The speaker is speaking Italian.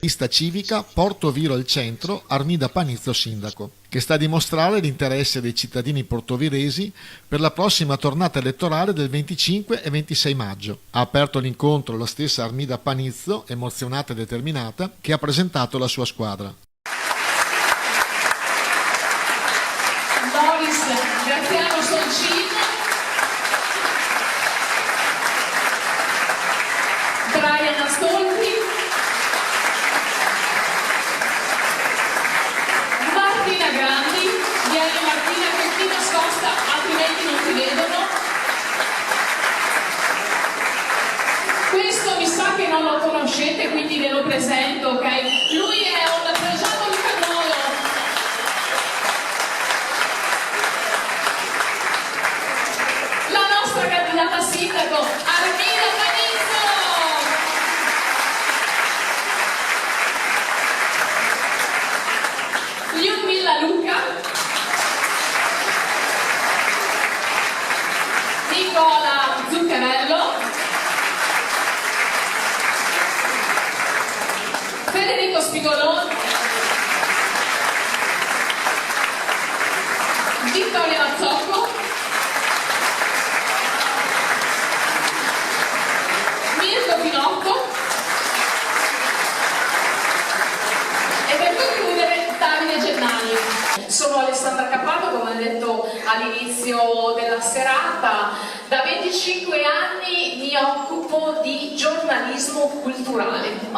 Lista civica Porto Viro al centro, Armida Panizzo sindaco, che sta a dimostrare l'interesse dei cittadini portoviresi per la prossima tornata elettorale del 25 e 26 maggio. Ha aperto l'incontro la stessa Armida Panizzo, emozionata e determinata, che ha presentato la sua squadra. Boris Graziano Soncin, Brian Astolfi, Martina Grandi, vieni Martina che ti nascosta, altrimenti non ti vedono. Questo mi sa che non lo conoscete, quindi ve lo presento, ok? Lui è un pregiato Lucagnolo. La nostra candidata sindaco, Armida Panizzo. Liudmila Luca, Nicola Zuccarello, Federico Spigoloni, Vittorio Mazzocco, Mirko Pinocco e per concludere Davide Gennani. Sono Alessandra Cappato, come ho detto all'inizio della serata. Da 25 anni mi occupo di giornalismo culturale.